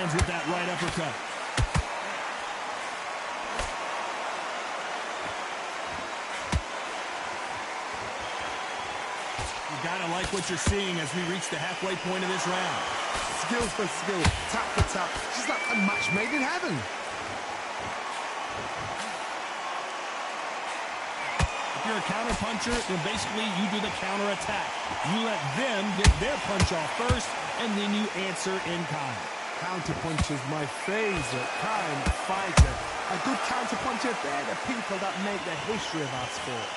lands with that right uppercut. You gotta like what you're seeing as we reach the halfway point of this round. Skill for skill, tap for tap, just like a match made in heaven. If you're a counter puncher, then basically you do the counter attack. You let them get their punch off first, and then you answer in kind. Counter punch is my favorite kind of fighter. A good counter puncher, they're the people that make the history of our sport.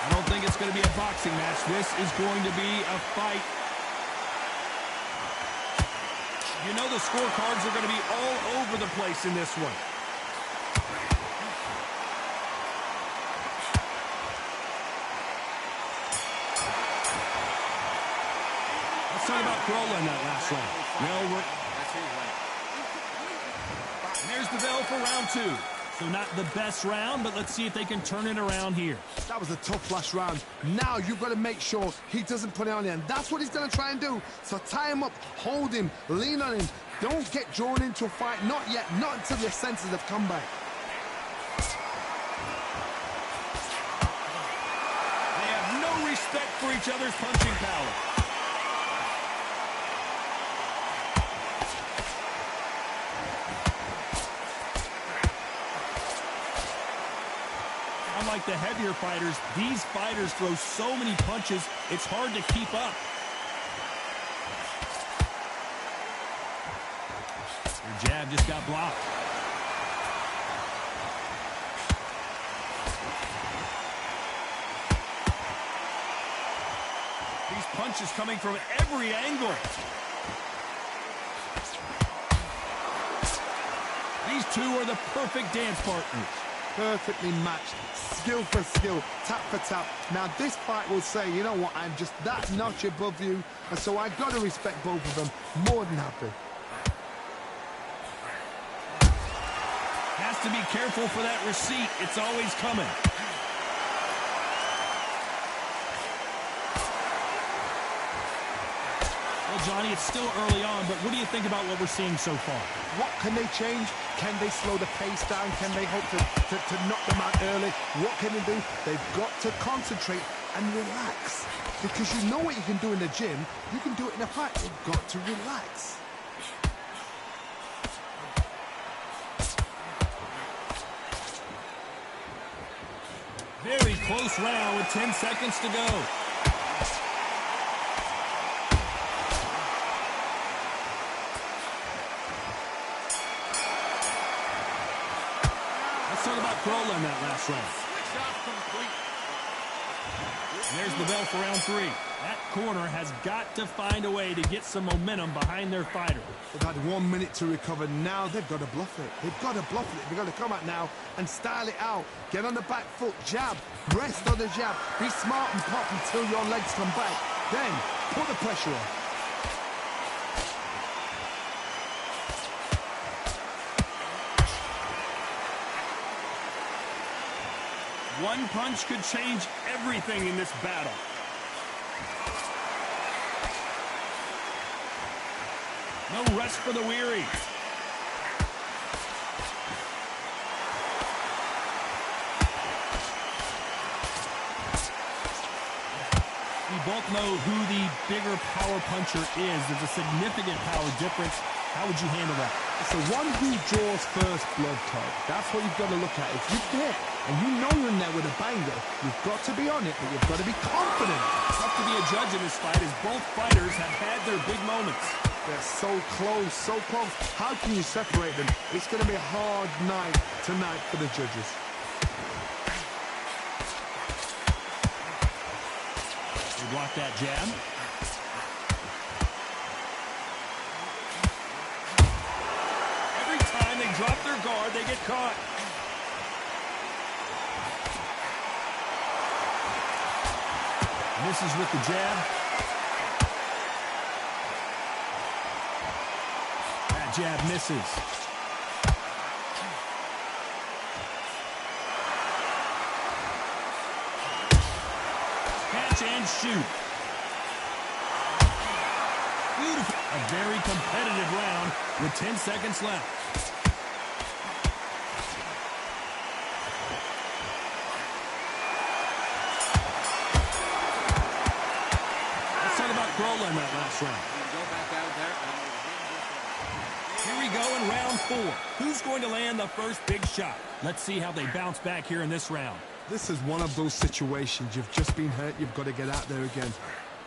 I don't think it's going to be a boxing match. This is going to be a fight. You know the scorecards are going to be all over the place in this one. Let's talk about Corolla in that last round. Well, there's the bell for round two. So not the best round, but let's see if they can turn it around here. That was a tough last round. Now you've got to make sure he doesn't put it on him. That's what he's going to try and do. So tie him up, hold him, lean on him. Don't get drawn into a fight. Not yet. Not until your senses have come back. They have no respect for each other's punching power. Unlike the heavier fighters, these fighters throw so many punches, it's hard to keep up. Your jab just got blocked. These punches coming from every angle. These two are the perfect dance partners. Perfectly matched, skill for skill, tap for tap. Now this fight will say, you know what, I'm just that notch above you, and so I've got to respect both of them. More than happy. Has to be careful for that receipt. It's always coming. Well, Johnny, it's still early on, but what do you think about what we're seeing so far? What can they change? Can they slow the pace down? Can they hope to knock them out early? What can they do? They've got to concentrate and relax. Because you know what you can do in the gym, you can do it in a fight. You've got to relax. Very close round with 10 seconds to go. Talk about Corolla in that last round. And there's the bell for round three. That corner has got to find a way to get some momentum behind their fighter. They've had 1 minute to recover. Now they've got to bluff it. They've got to bluff it. They've got to come out now and style it out. Get on the back foot, jab, rest on the jab. Be smart and pop until your legs come back. Then put the pressure on. One punch could change everything in this battle. No rest for the weary. We both know who the bigger power puncher is. There's a significant power difference. How would you handle that? It's the one who draws first blood, Todd. That's what you've got to look at. If you're there and you know you're in there with a banger, you've got to be on it, but you've got to be confident. It's tough to be a judge in this fight as both fighters have had their big moments. They're so close, so close. How can you separate them? It's going to be a hard night tonight for the judges. They block that jab. Every time they drop their guard, they get caught. Misses with the jab. That jab misses. catch and shoot. Beautiful. A very competitive round with 10 seconds left. Let's talk about Kroll in that last round. Here we go in round 4. Who's going to land the first big shot? Let's see how they bounce back here in this round. This is one of those situations. You've just been hurt. You've got to get out there again.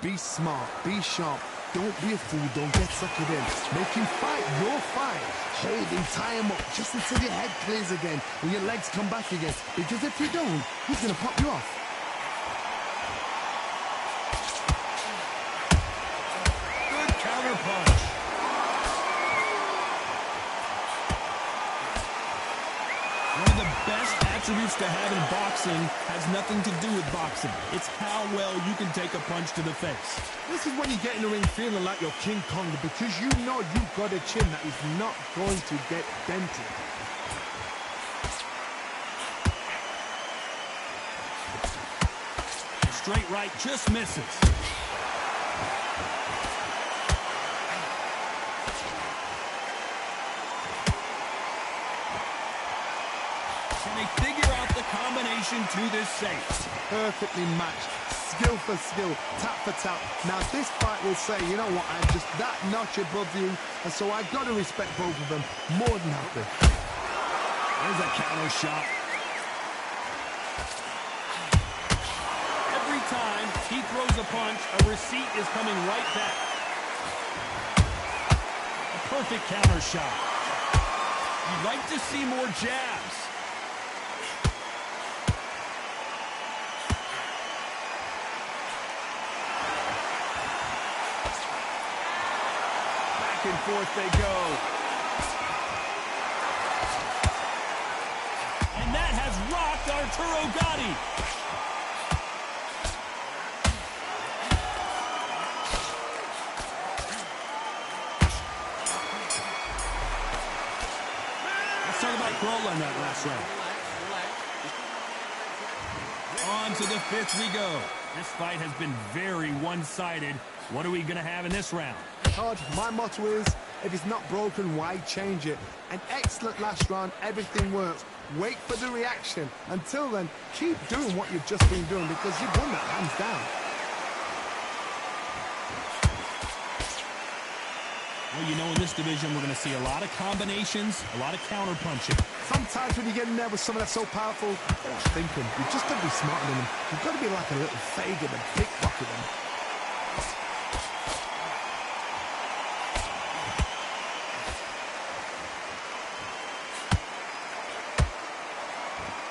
Be smart. Be sharp. Don't be a fool. Don't get suckered in. Make him fight your fight. Hold him, tie him up just until your head clears again and your legs come back again. Because if you don't, he's going to pop you off. Good counter punch. One of the best attributes to have in boxing has nothing to do with boxing. It's how well you can take a punch to the face. This is when you get in the ring feeling like you're King Kong because you know you've got a chin that is not going to get dented. Straight right just misses. Can they figure out the combination to this safe? Perfectly matched. Skill for skill, tap for tap. Now this fight will say, you know what, I'm just that notch above you, and so I've got to respect both of them more than happy. There's a counter shot. Every time he throws a punch, a receipt is coming right back. A perfect counter shot. You'd like to see more jabs. Back and forth they go. And that has rocked Arturo Gatti. Let's talk about Kroll in that last round. On to the 5th we go. This fight has been very one-sided. What are we going to have in this round? Todd, my motto is, if it's not broken, why change it? An excellent last round, everything works. Wait for the reaction. Until then, keep doing what you've just been doing because you've won that hands down. Well, you know, in this division, we're going to see a lot of combinations, a lot of counter punching. Sometimes when you get in there with someone that's so powerful, they're not thinking. You've just got to be smarter than them. You've got to be like a little Fagin and pickpocket them.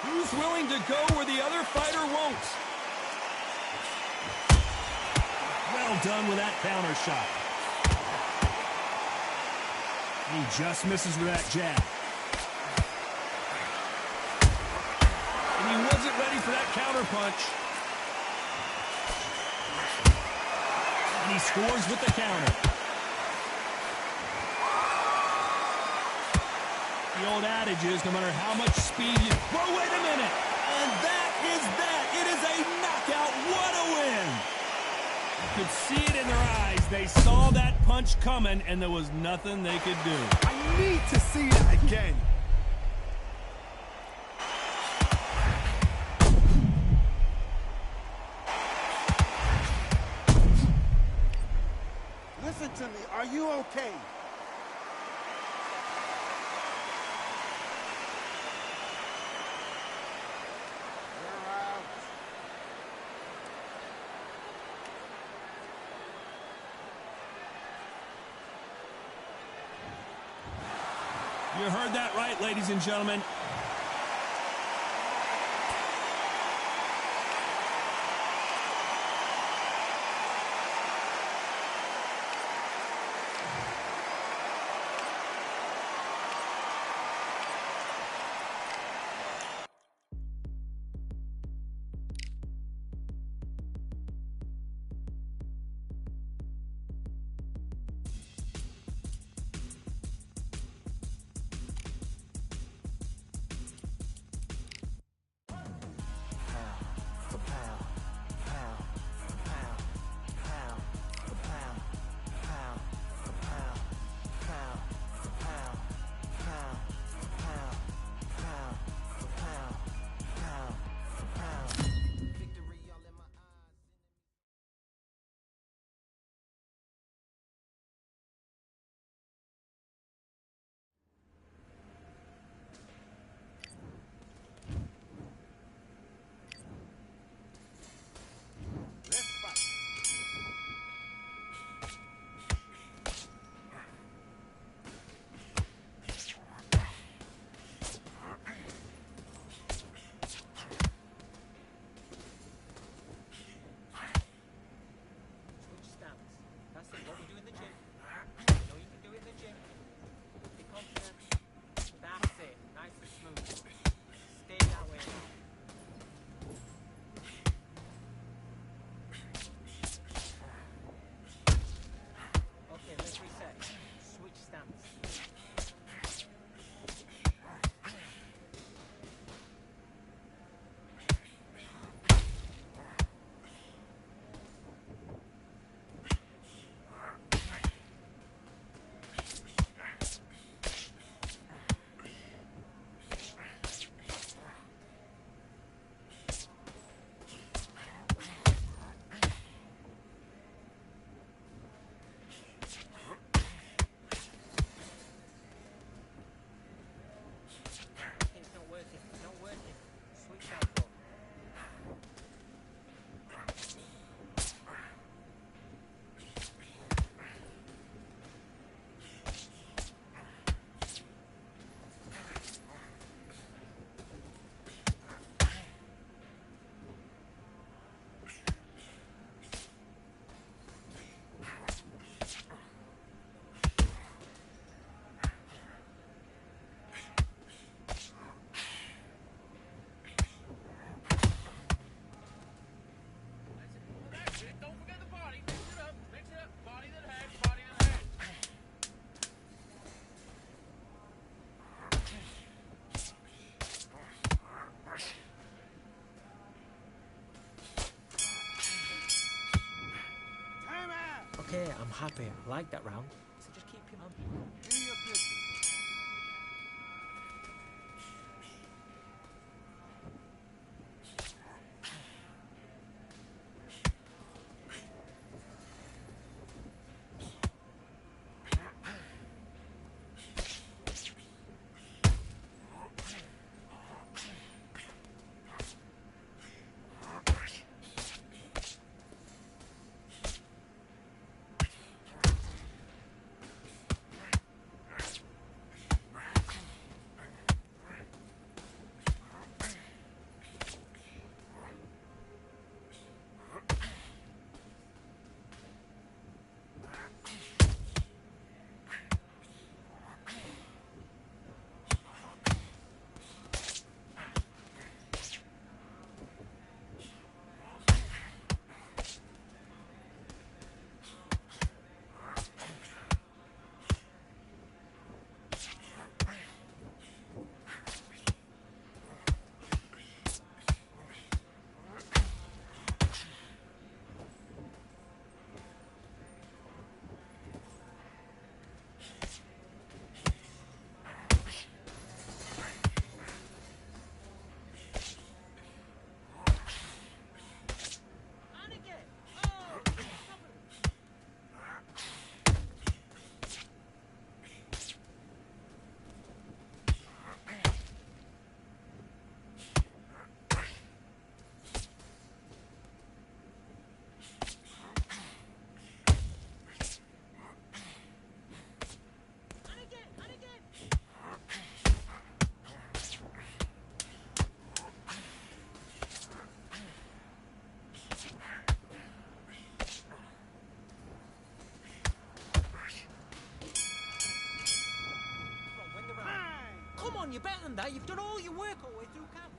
Who's willing to go where the other fighter won't? Well done with that counter shot. He just misses with that jab. And he wasn't ready for that counter punch. And he scores with the counter. The old adage is no matter how much speed you... Whoa, wait a minute! And that is that! It is a knockout! What a win! You could see it in their eyes. They saw that punch coming, and there was nothing they could do. I need to see it again. Listen to me. Are you okay? You're out. You heard that right, ladies and gentlemen. happy. I like that round. So just keep him on. Give me your pistol. Come on, you're better than that. You've done all your work all the way through camp.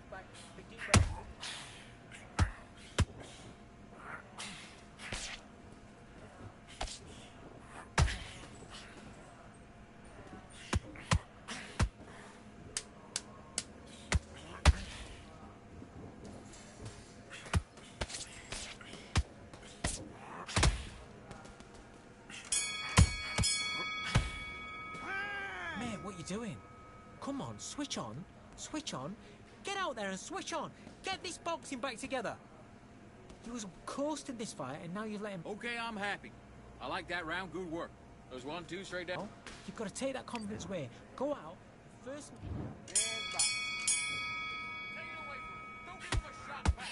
Back, big deep breath. Man, what you doing? Come on, switch on. Switch on. Get out there and switch on. Get this boxing back together. You was coasting this fight, and now you've let him... Okay, I'm happy. I like that round. Good work. Those 1, 2 straight down. You've got to take that confidence away. Go out. First... Take it away from him. Don't give him a shot back.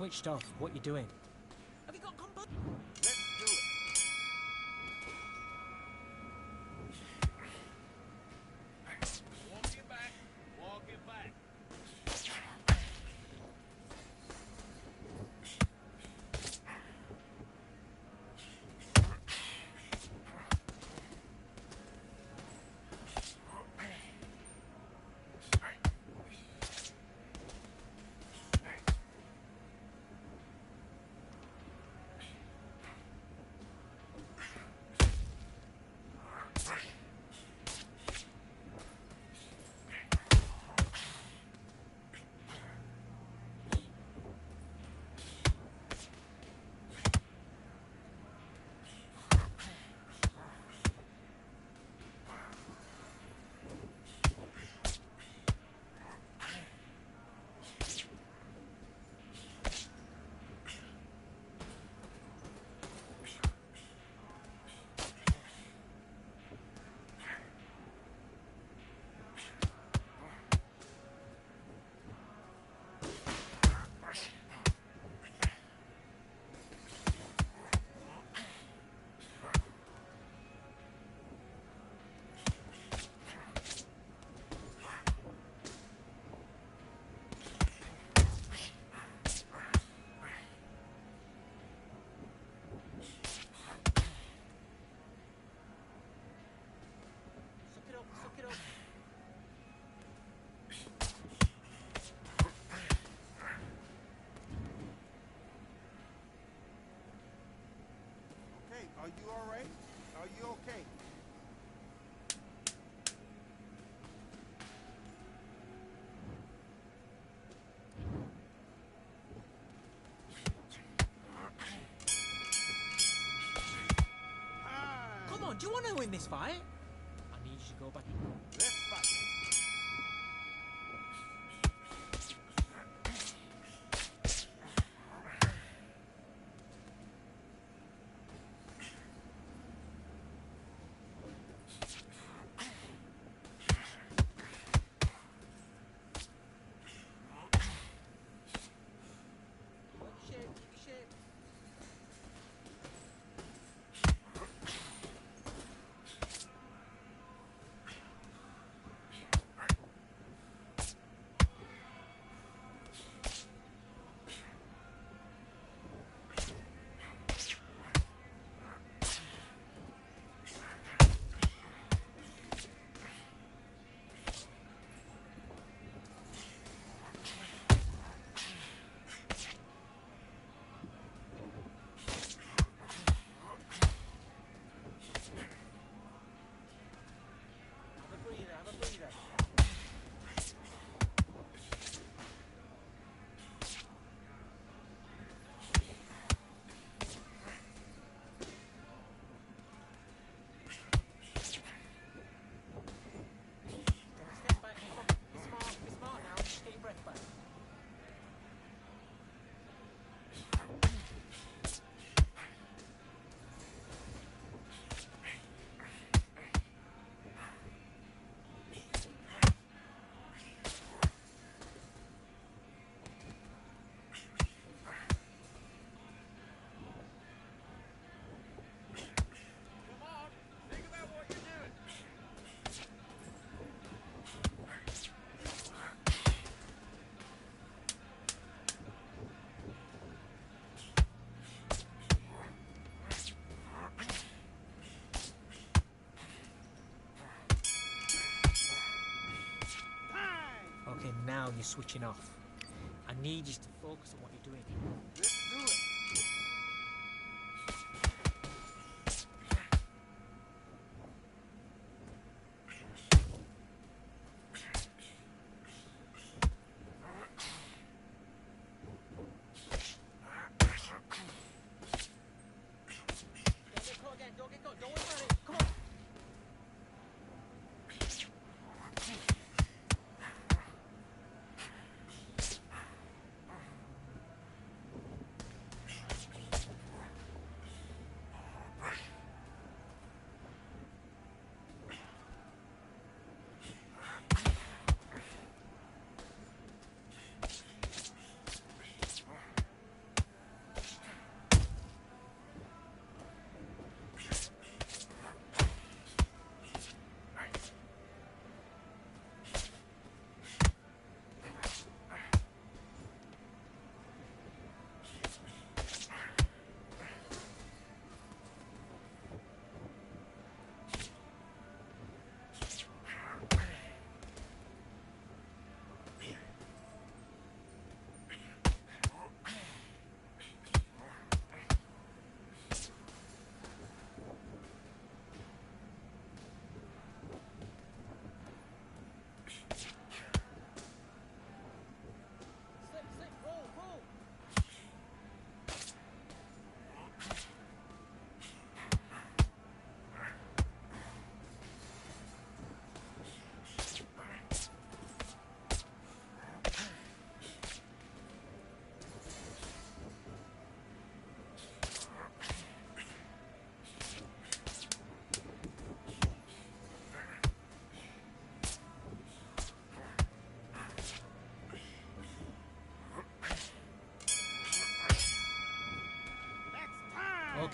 switched off. What you doing? Have you got combo? Let's do it. Walk it back. Walk it back. Suck it up, suck it up. Okay, are you all right? Are you okay? Time. Come on, do you want to win this fight? I need you to go back. Let's fight. Keep your shape, keep your shape. Have a breather, have a breather. Step back, come on. Be smart now. Just get your breath back. Come on. Think about what you're doing. Time. Okay, now you're switching off. I need you to focus on what you're doing. Let's do it. Don't get caught again, don't get caught. Don't worry about it. Come on.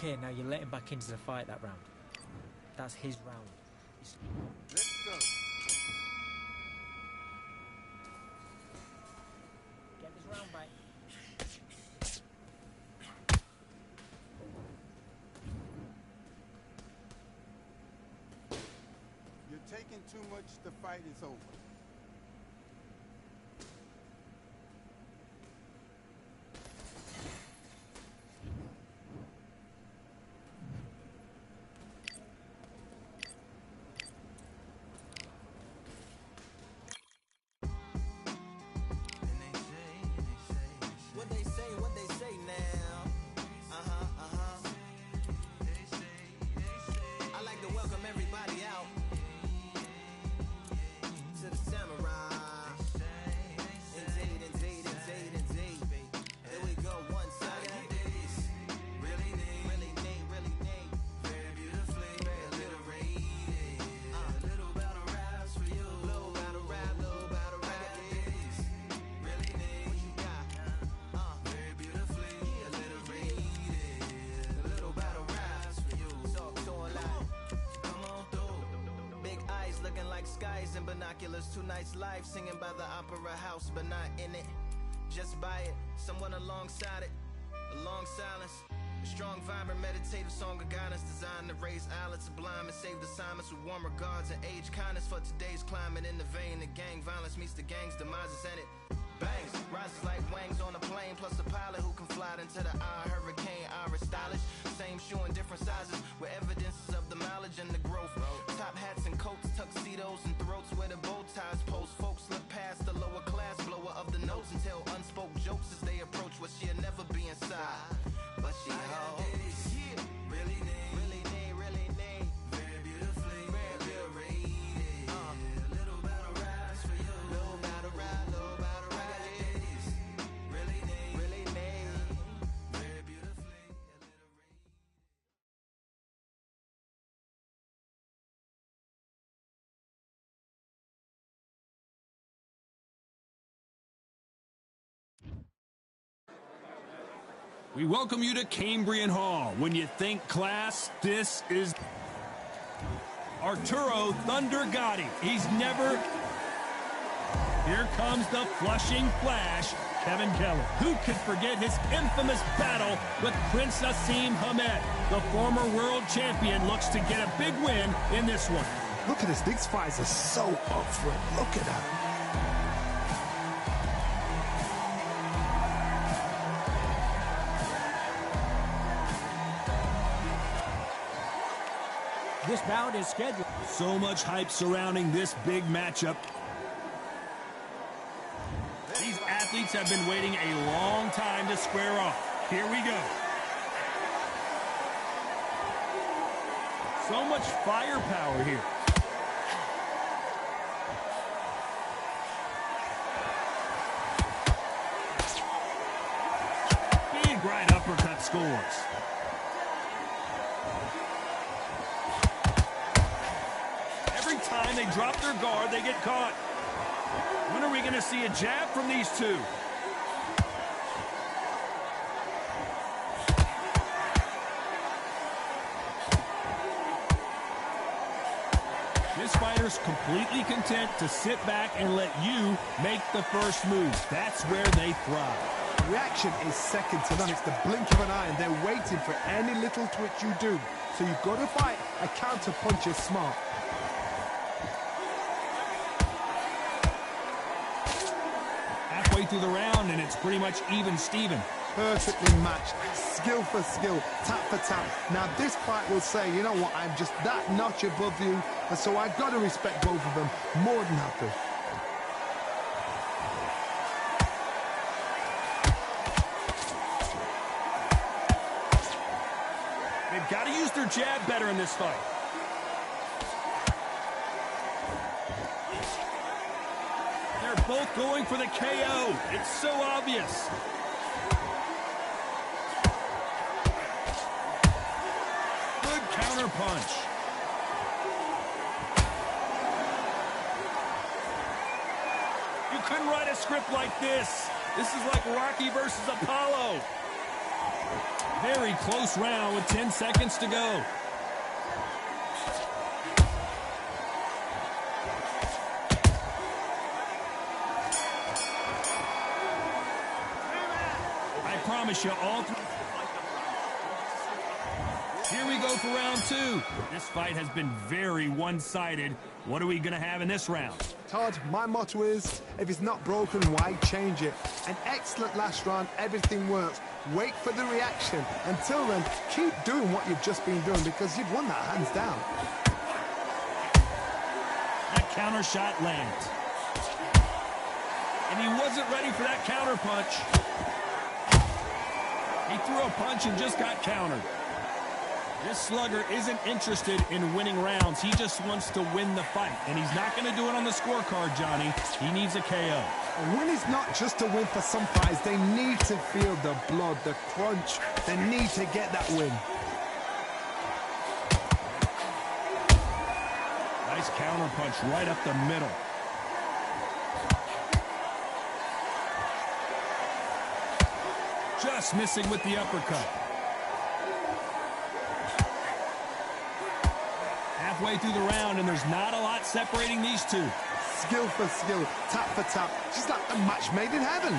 Okay, now you let him back into the fight that round. That's his round. Let's go. Get this round back. You're taking too much. The fight is over. What they say now. I like to welcome everybody out to the samurai. Indeed. Here we go, one side. Really neat. Very beautifully, alliterated. Little battle raps for you. Little battle rap. Really neat. What you got? Very beautifully alliterated. Little battle raps for you. So a lot. Come on through. Big eyes looking like skies and binoculars. 2 nights live singing by the opera house, but not in it. Just by it. Someone alongside it. A long silence. A strong, vibrant, meditative song of guidance designed to raise eyelids sublime and save the silence with warm regards and age kindness for today's climate. In the vein of gang violence meets the gang's demises and it bangs. Rises like wings on a plane, plus a pilot who can fly into the eye. Hurricane, iris stylish. Same shoe in different sizes with evidences of the mileage and the growth. Top hats and coats, tuxedos and throats where the bow ties post. Folks look past the lower class blower of the nose and tell unspoke jokes as they approach what she'll never be inside. But she holds. Really neat. Very beautifully, rated. Little battle raps for you. Little battle rap. Really neat. Very beautifully alliterated. We welcome you to Cambrian Hall. When you think class, this is Arturo Thunder Gotti. He's never... Here comes the Flushing Flash, Kevin Keller. Who could forget his infamous battle with Prince Asim Hamed? The former world champion looks to get a big win in this one. Look at this. These fights are so up for it. Look at that. This bout is scheduled. So much hype surrounding this big matchup. These athletes have been waiting a long time to square off. Here we go. So much firepower here. Big right uppercut scores. Every time they drop their guard, they get caught. When are we going to see a jab from these two? This fighter's completely content to sit back and let you make the first move. That's where they thrive. Reaction is second to none. It's the blink of an eye, and they're waiting for any little twitch you do. So you've got to fight a counter punch is smart. Halfway through the round, and it's pretty much even Steven. Perfectly matched, skill for skill, tap for tap. Now this fight will say, you know what, I'm just that notch above you, and so I've got to respect both of them more than happy. They've got to use their jab better in this fight. They're both going for the KO. It's so obvious. Good counter punch. You couldn't write a script like this. This is like Rocky versus Apollo. Very close round with 10 seconds to go. I promise you all three. Here we go for round two. This fight has been very one-sided. What are we going to have in this round? Todd, my motto is, if it's not broken, why change it? An excellent last round, everything works. Wait for the reaction. Until then, keep doing what you've just been doing because you've won that hands down. That counter shot lands. And he wasn't ready for that counter punch. He threw a punch and just got countered. This slugger isn't interested in winning rounds. He just wants to win the fight. And he's not going to do it on the scorecard, Johnny. He needs a KO. A win is not just a win for some fighters. They need to feel the blood, the crunch. They need to get that win. Nice counter punch right up the middle. Just missing with the uppercut. Halfway through the round, and there's not a lot separating these two. Skill for skill, tap for tap. Just like a match made in heaven.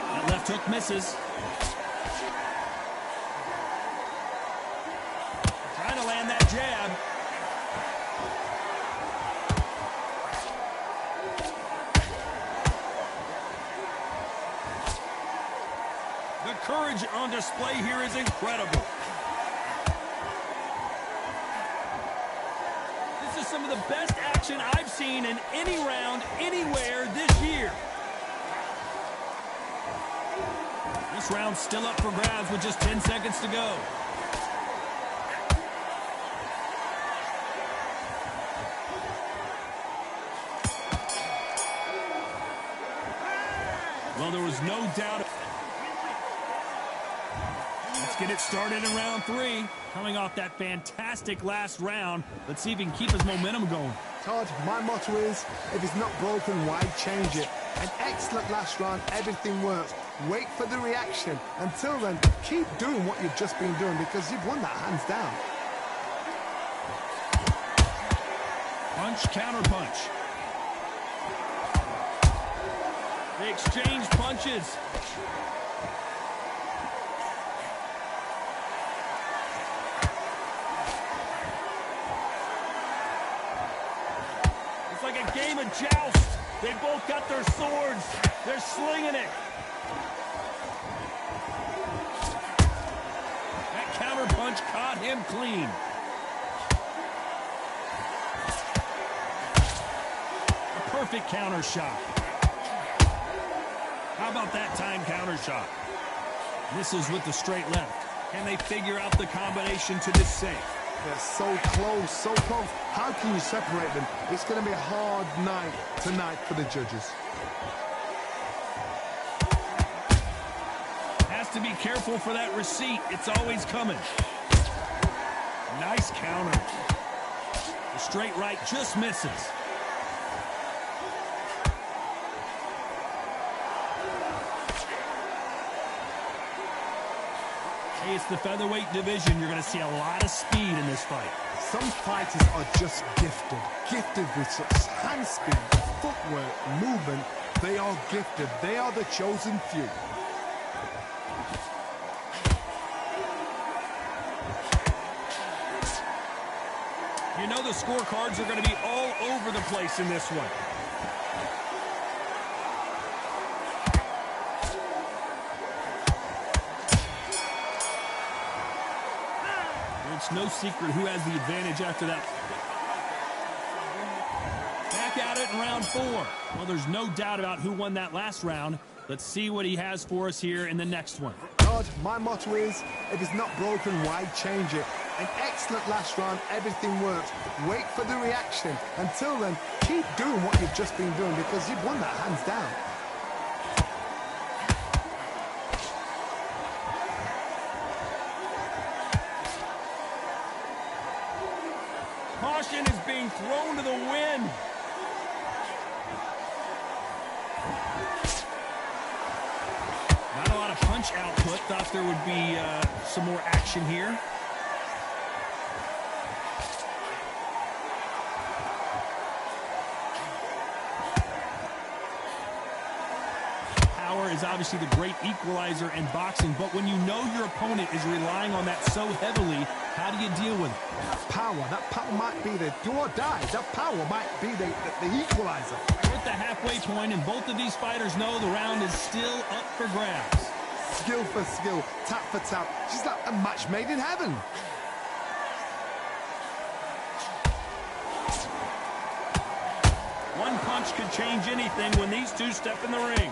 That left hook misses. Trying to land that jab. The courage on display here is incredible. This is some of the best action I've seen in any round, anywhere this year. This round's still up for grabs with just 10 seconds to go. Well, there was no doubt. Let's get it started in round three. Coming off that fantastic last round, let's see if he can keep his momentum going. Todd, my motto is, if it's not broken, why change it? An excellent last round, everything works. Wait for the reaction. Until then, keep doing what you've just been doing because you've won that hands down. Punch, counter punch. They exchange punches. It's like a game of joust. They both got their swords. They're slinging it. That counter punch caught him clean. A perfect counter shot. How about that time counter shot? Misses with the straight left. Can they figure out the combination to this safe? They're so close, so close. How can you separate them? It's going to be a hard night tonight for the judges. Has to be careful for that receipt. It's always coming. Nice counter. The straight right just misses. Hey, it's the featherweight division. You're going to see a lot of speed in this fight. Some fighters are just gifted. Gifted with such hand speed, footwork, movement. They are gifted. They are the chosen few. You know the scorecards are going to be all over the place in this one. It's no secret who has the advantage after that. Back at it in round four. Well, there's no doubt about who won that last round. Let's see what he has for us here in the next one. Todd, my motto is, if it's not broken, why change it? An excellent last round, everything works. Wait for the reaction. Until then, keep doing what you've just been doing because you've won that hands down. Caution is being thrown to the wind. thought there would be some more action here. Power is obviously the great equalizer in boxing, but when you know your opponent is relying on that so heavily, how do you deal with it? That power might be the do or die. That power might be the equalizer. We're at the halfway point, and both of these fighters know the round is still up for grabs. Skill for skill, tap for tap. She's like a match made in heaven. One punch could change anything when these two step in the ring.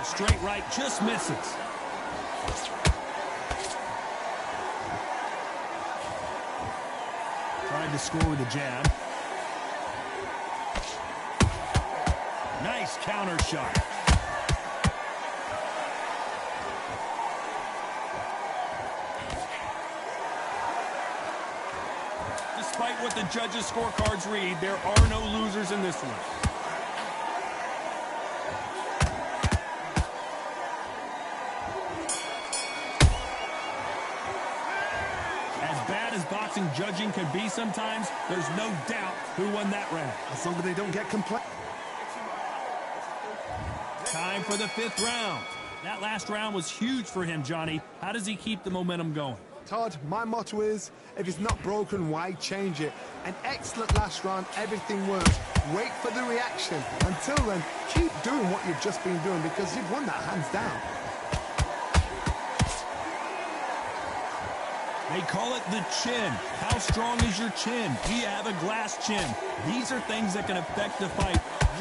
Straight right just misses. Tried to score with a jab. Nice counter shot. Despite what the judges' scorecards read, there are no losers in this one. Boxing judging can be sometimes, there's no doubt who won that round. As long as they don't get complained. Time for the 5th round. That last round was huge for him, Johnny. How does he keep the momentum going? Todd, my motto is, if it's not broken, why change it? An excellent last round, everything works. Wait for the reaction. Until then, keep doing what you've just been doing because you've won that hands down. They call it the chin. How strong is your chin? Do you have a glass chin? These are things that can affect the fight.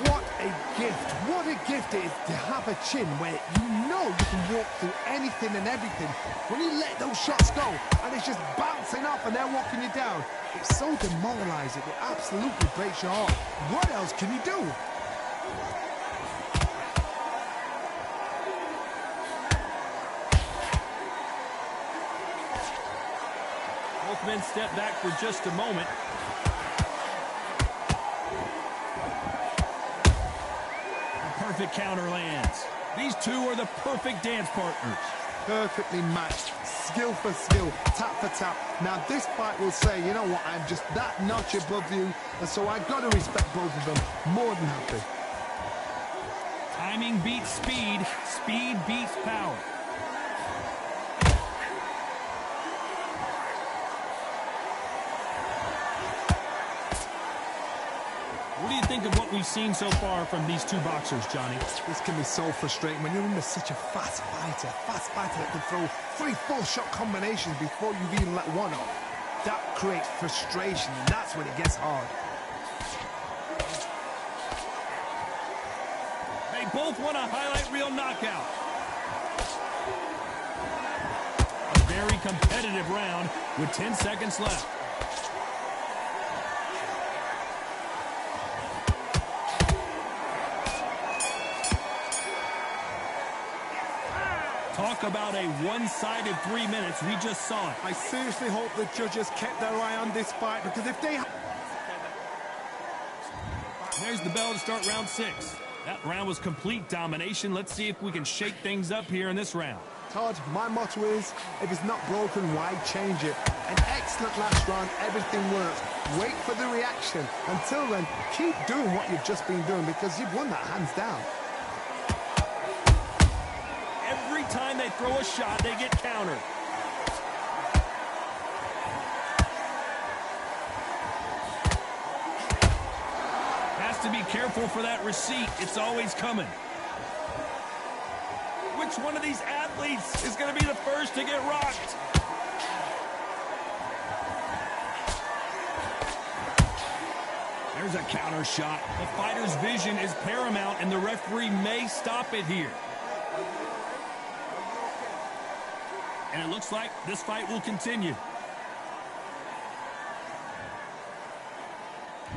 What a gift. What a gift it is to have a chin where you know you can walk through anything and everything. When you let those shots go and it's just bouncing off and they're walking you down, it's so demoralizing. It absolutely breaks your heart. What else can you do? Both men step back for just a moment. A perfect counter lands. These two are the perfect dance partners. Perfectly matched, skill for skill, tap for tap. Now this fight will say, you know what, I'm just that notch above you, and so I've got to respect both of them. More than happy. Timing beats speed, speed beats power. What do you think of what we've seen so far from these two boxers, Johnny? This can be so frustrating when you're under such a fast fighter that can throw 3-4 shot combinations before you've even let one off. That creates frustration, and that's when it gets hard. They both want a highlight reel knockout. A very competitive round with 10 seconds left. Talk about a one-sided 3 minutes. We just saw it. I seriously hope the judges kept their eye on this fight, because if they... There's the bell to start round 6. That round was complete domination. Let's see if we can shake things up here in this round. Todd, my motto is, if it's not broken, why change it? An excellent last round, everything works. Wait for the reaction. Until then, keep doing what you've just been doing, because you've won that hands down. Every time they throw a shot, they get countered. Has to be careful for that receipt. It's always coming. Which one of these athletes is going to be the first to get rocked? There's a counter shot. The fighter's vision is paramount, and the referee may stop it here. And it looks like this fight will continue.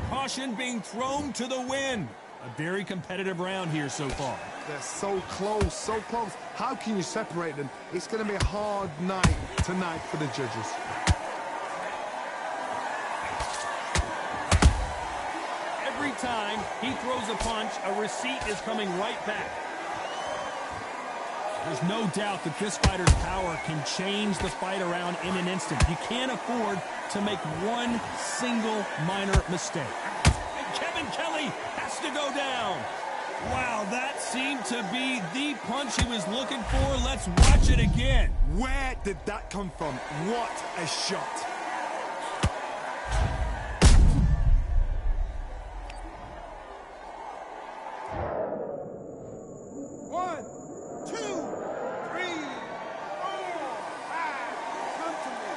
Caution being thrown to the wind. A very competitive round here so far. They're so close, so close. How can you separate them? It's going to be a hard night tonight for the judges. every time he throws a punch, a receipt is coming right back. There's no doubt that this fighter's power can change the fight around in an instant. You can't afford to make one single minor mistake. And Kevin Kelly has to go down. Wow, that seemed to be the punch he was looking for. Let's watch it again. Where did that come from? What a shot. One, two, three, four, five. Come to me.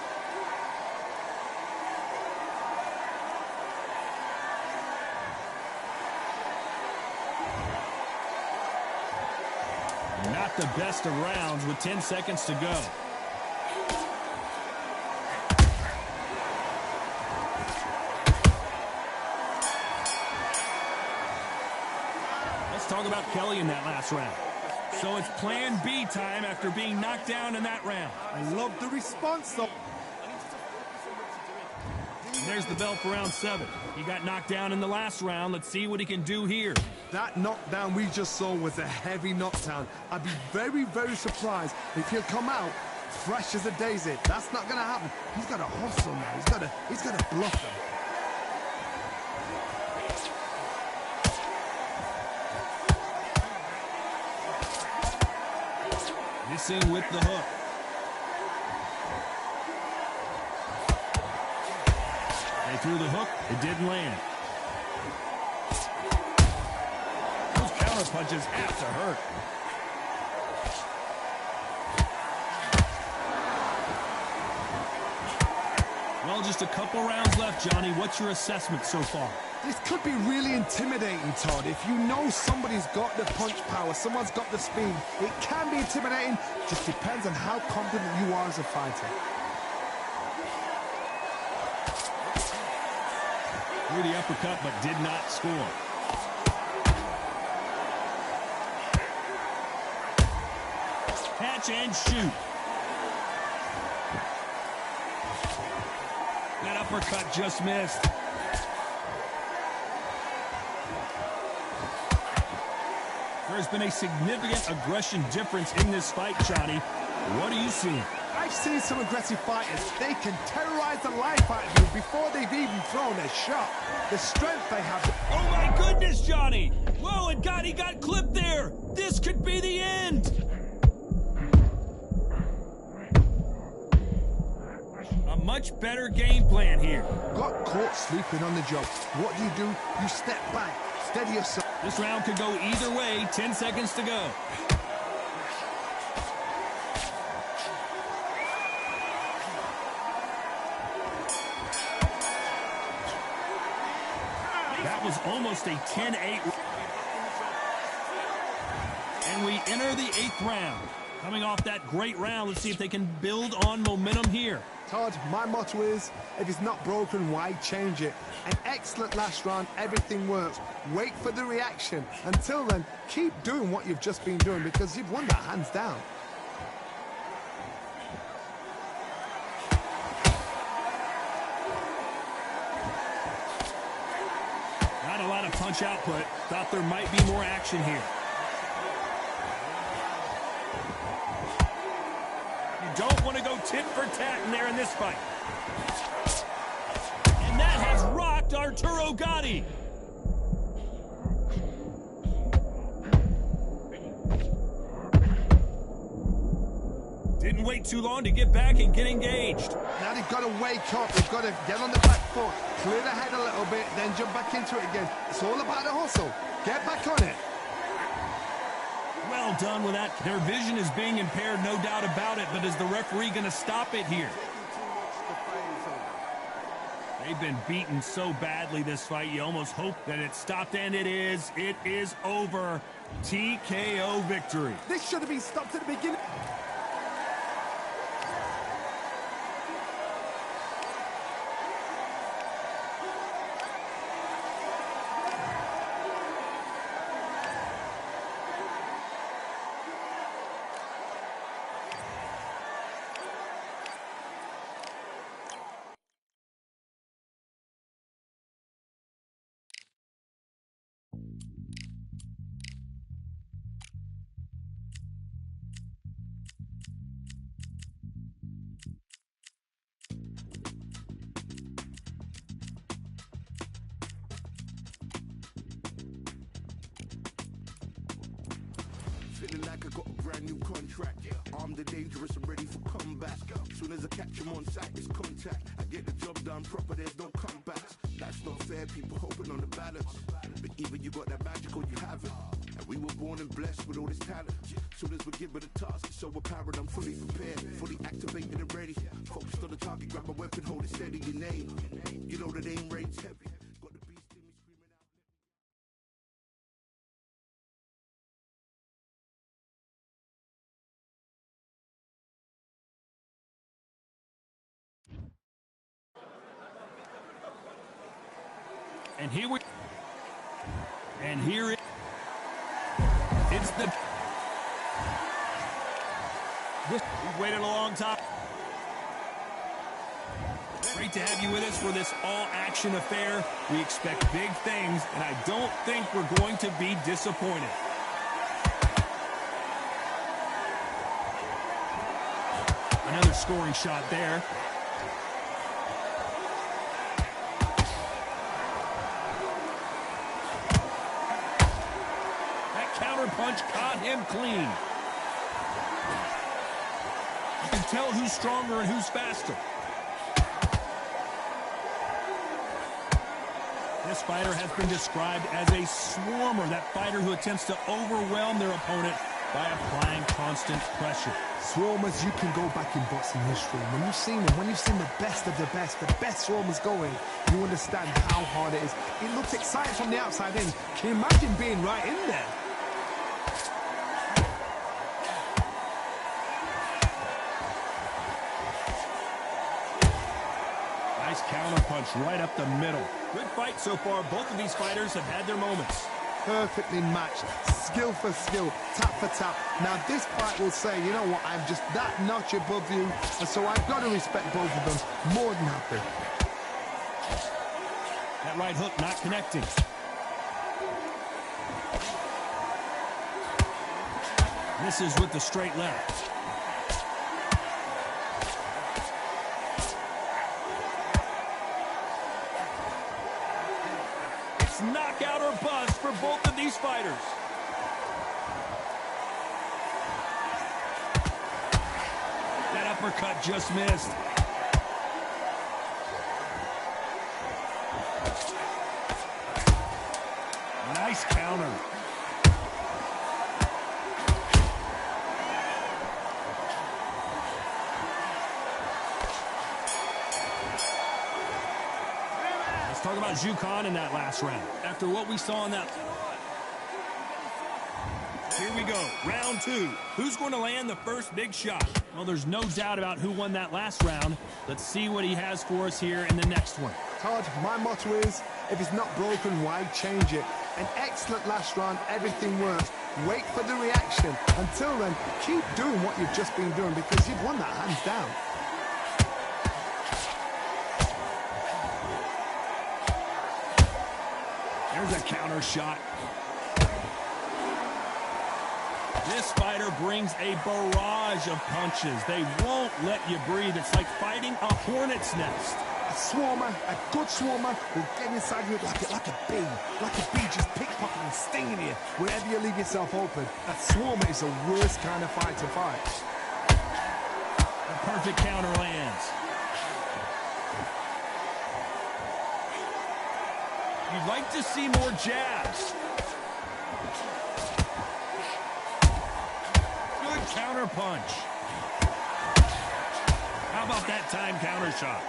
Not the best of rounds with 10 seconds to go. Let's talk about Kelly in that last round. So it's plan B time after being knocked down in that round. I love the response, though. And there's the bell for round 7. He got knocked down in the last round. Let's see what he can do here. That knockdown we just saw was a heavy knockdown. I'd be very, very surprised if he'll come out fresh as a daisy. That's not going to happen. He's got to hustle now. He's got to bluff him. Missing with the hook. They threw the hook. It didn't land. Those counter punches have to hurt. Well, just a couple rounds left, Johnny. What's your assessment so far? This could be really intimidating, Todd. If you know somebody's got the punch power, someone's got the speed, it can be intimidating. Just depends on how confident you are as a fighter. Threw the uppercut, but did not score. Catch and shoot. That uppercut just missed. There's been a significant aggression difference in this fight, Johnny. What are you seeing? I've seen some aggressive fighters. They can terrorize the life out of you before they've even thrown a shot. The strength they have. Oh my goodness, Johnny! Whoa, he got clipped there! This could be the end! A much better game plan here. Got caught sleeping on the job. What do? You step back, steady yourself. This round could go either way. 10 seconds to go. That was almost a 10-8. And we enter the 8th round. Coming off that great round, let's see if they can build on momentum here. Todd, my motto is, if it's not broken, why change it? An excellent last round, everything works. Wait for the reaction. Until then, keep doing what you've just been doing because you've won that hands down. Not a lot of punch output. Thought there might be more action here. Don't want to go tit for tat in there in this fight. And that has rocked Arturo Gatti. Didn't wait too long to get back and get engaged. Now they've got to wake up. They've got to get on the back foot, clear the head a little bit, then jump back into it again. It's all about the hustle. Get back on it. Well done with that. Their vision is being impaired, no doubt about it, but is the referee going to stop it here? They've been beaten so badly this fight, you almost hope that it stopped, and it is. It is over. TKO victory. This should have been stopped at the beginning. Feeling like I got a brand new contract. Armed and dangerous and ready for combat. Soon as I catch him on sight, it's contact. I get the job done proper, there's no comebacks. That's not fair, people hoping on the balance. But either you got that magic or you haven't. And we were born and blessed with all this talent. Soon as we're given a task, it's so apparent I'm fully prepared, fully activated and ready. Focused on the target, grab my weapon, hold it steady, your name. You know that aim rate's heavy. Got the beast in me screaming out. And here it's the. We've waited a long time. Great to have you with us for this all-action affair. We expect big things, and I don't think we're going to be disappointed. Another scoring shot there. Punch caught him clean. You can tell who's stronger and who's faster. This fighter has been described as a swarmer, that fighter who attempts to overwhelm their opponent by applying constant pressure. Swarmers, you can go back in boxing history. When you've seen them, when you've seen the best of the best swarmers going, you understand how hard it is. It looks exciting from the outside in. Can you imagine being right in there? Counter punch right up the middle. Good fight so far. Both of these fighters have had their moments. Perfectly matched, skill for skill, tap for tap. Now this fight will say, you know what, I'm just that notch above you, and so I've got to respect both of them more than happy. That right hook not connecting. Misses with the straight left. Knockout or bust for both of these fighters. That uppercut just missed. Nice counter. Talk about Jukan in that last round. After what we saw in that. Here we go, round two. Who's going to land the first big shot? Well, there's no doubt about who won that last round. Let's see what he has for us here in the next one. Todd, my motto is, if it's not broken, why change it? An excellent last round, everything works. Wait for the reaction. Until then, keep doing what you've just been doing because you've won that hands down. There's a counter shot. This fighter brings a barrage of punches. They won't let you breathe. It's like fighting a hornet's nest. A swarmer, a good swarmer, will get inside you like a bee. Like a bee just pickpocketing and stinging you wherever you leave yourself open. A swarmer is the worst kind of fight to fight. A perfect counter lands. You'd like to see more jabs. Good counter punch. How about that time counter shot?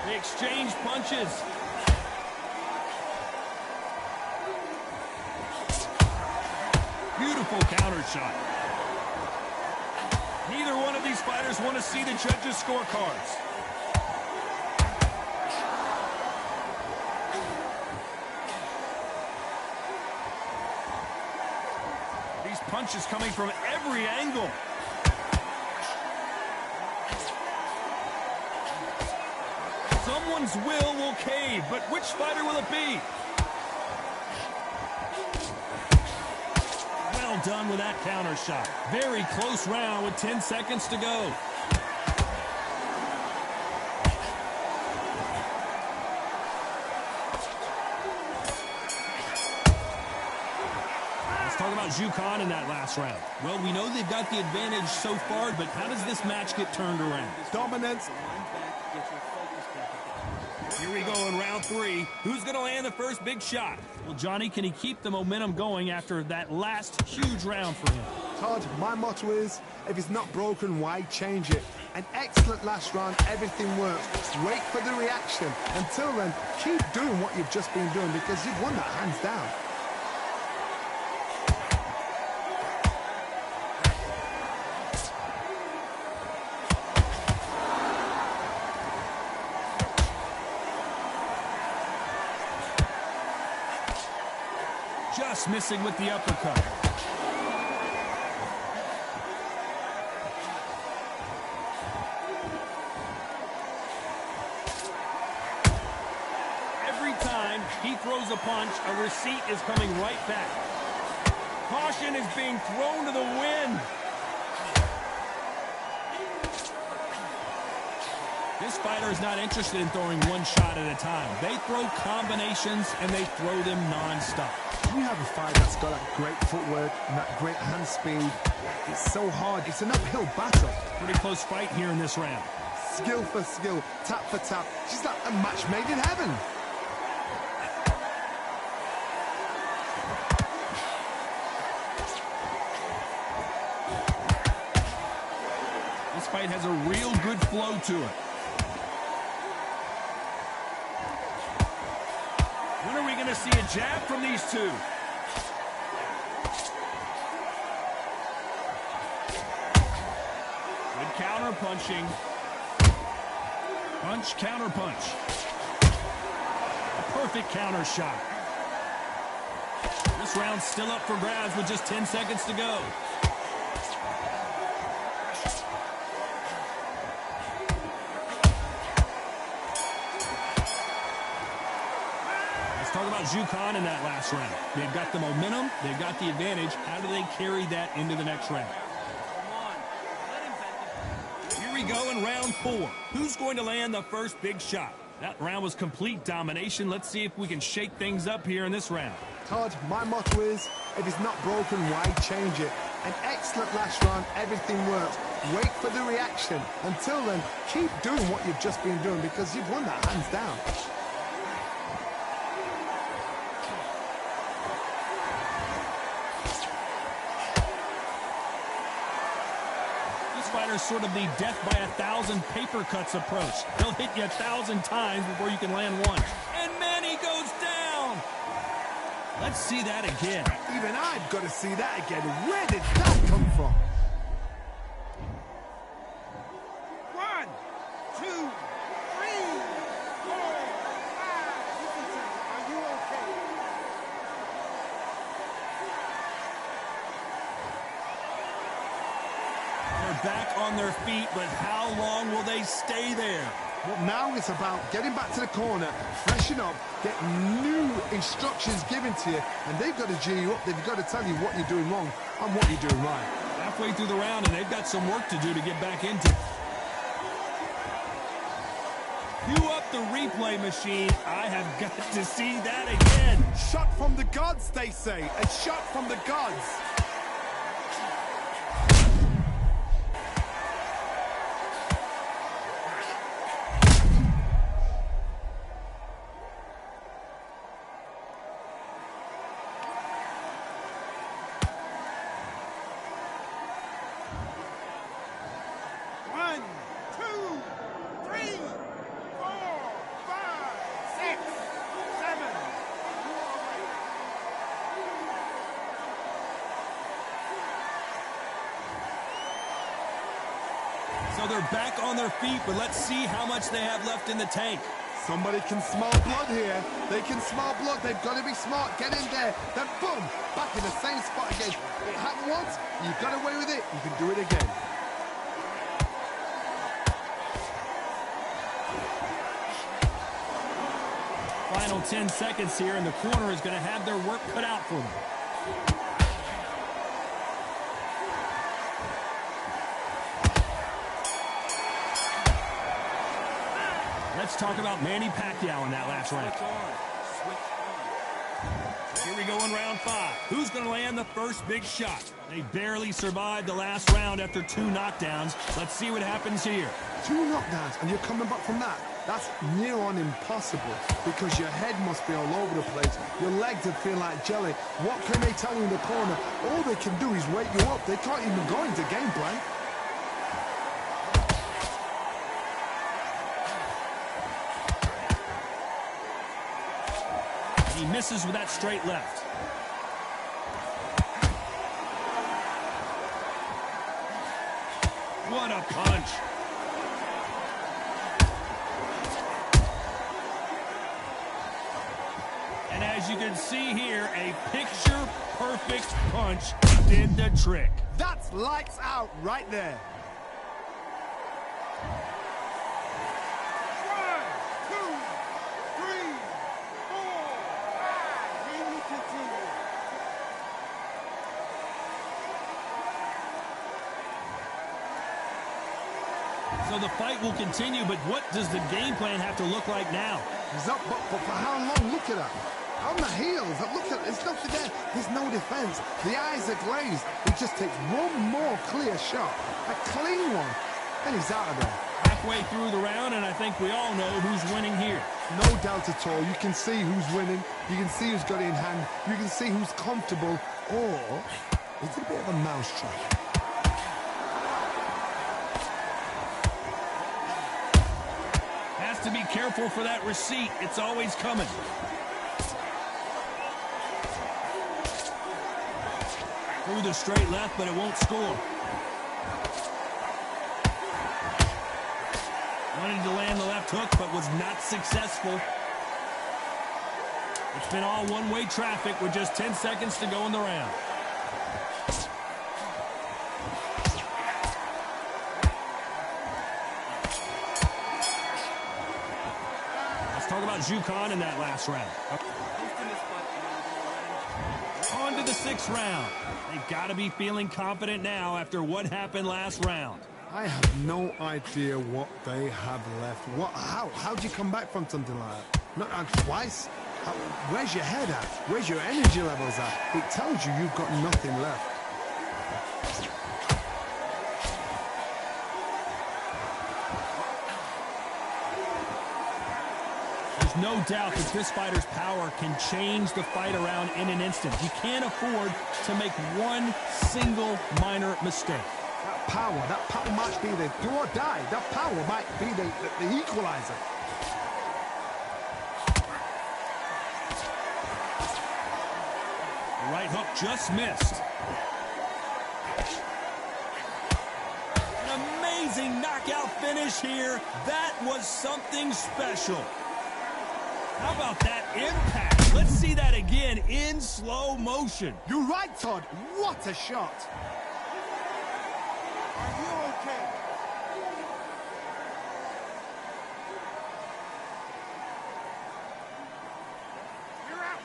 They exchange punches. Beautiful counter shot. Neither one of these fighters want to see the judges' scorecards. These punches coming from every angle. Someone's will cave, but which fighter will it be? Well done with that counter shot. Very close round with 10 seconds to go. about Jukan in that last round? Well, we know they've got the advantage so far, but how does this match get turned around? Dominance. Here we go in round 3. Who's going to land the first big shot? Well, Johnny, can he keep the momentum going after that last huge round for him? Todd, my motto is, if it's not broken, why change it? An excellent last round, everything works. Wait for the reaction. Until then, keep doing what you've just been doing because you've won that hands down. Just missing with the uppercut. Every time he throws a punch, a receipt is coming right back. Caution is being thrown to the wind. This fighter is not interested in throwing one shot at a time. They throw combinations and they throw them non-stop. We have a fight that's got that great footwork and that great hand speed. It's so hard. It's an uphill battle. Pretty close fight here in this round. Skill for skill, tap for tap. She's like a match made in heaven. This fight has a real good flow to it. When are we going to see a jab from these two? Good counter punching. Punch, counter punch. A perfect counter shot. This round's still up for grabs with just 10 seconds to go. Let's talk about Jukan in that last round. They've got the momentum. They've got the advantage. How do they carry that into the next round? Here we go in round 4. Who's going to land the first big shot? That round was complete domination. Let's see if we can shake things up here in this round. Todd, my motto is, if it's not broken, why change it? An excellent last round, everything works. Wait for the reaction. Until then, keep doing what you've just been doing because you've won that hands down. Fighter's sort of the death by 1,000 paper cuts approach. They'll hit you 1,000 times before you can land one. And Manny goes down. Let's see that again. Even I've got to see that again. Where did that come from? 1, 2, 3, 4, 5. Are you okay? Back on their feet, but how long will they stay there? Well, now it's about getting back to the corner, freshen up, get new instructions given to you, and they've got to G you up. They've got to tell you what you're doing wrong and what you're doing right. Halfway through the round, and they've got some work to do to get back into. Cue up the replay machine. I have got to see that again. Shot from the gods, they say. A shot from the gods. So they're back on their feet, but let's see how much they have left in the tank. Somebody can smell blood here. They can smell blood. They've got to be smart. Get in there. Then boom, back in the same spot again. It happened once. You got away with it. You can do it again. Final 10 seconds here, and the corner is going to have their work cut out for them. Let's talk about Manny Pacquiao in that last round. Here we go in round 5. Who's going to land the first big shot? They barely survived the last round after 2 knockdowns. Let's see what happens here. 2 knockdowns, and you're coming back from that. That's near on impossible because your head must be all over the place. Your legs would feel like jelly. What can they tell you in the corner? All they can do is wake you up. They can't even go into game plan. He misses with that straight left. What a punch. And as you can see here, a picture-perfect punch did the trick. That's lights out right there. 1, 2, 3, 4, 5. We will continue. So the fight will continue, but what does the game plan have to look like now? He's up, but for how long? Look at that. On the heels, look at it's nothing there. There's no defense. The eyes are glazed. He just takes one more clear shot, a clean one, and he's out of there. Halfway through the round, and I think we all know who's winning here. No doubt at all. You can see who's winning. You can see who's got it in hand. You can see who's comfortable. Or is it a bit of a mousetrap? Has to be careful for that receipt. It's always coming. Through the straight left, but it won't score. Wanted to land the left hook, but was not successful. It's been all one-way traffic with just 10 seconds to go in the round. Let's talk about Jukan in that last round. On to the 6th round. They've got to be feeling confident now after what happened last round. I have no idea what they have left. How do you come back from something like that? Not twice? Where's your head at? Where's your energy levels at? It tells you you've got nothing left. There's no doubt that this fighter's power can change the fight around in an instant. He can't afford to make one single minor mistake. That power might be the do or die. That power might be the equalizer. The right hook just missed. An amazing knockout finish here. That was something special. How about that impact? Let's see that again in slow motion. You're right, Todd. What a shot. Are you okay? You're out.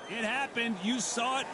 It happened. You saw it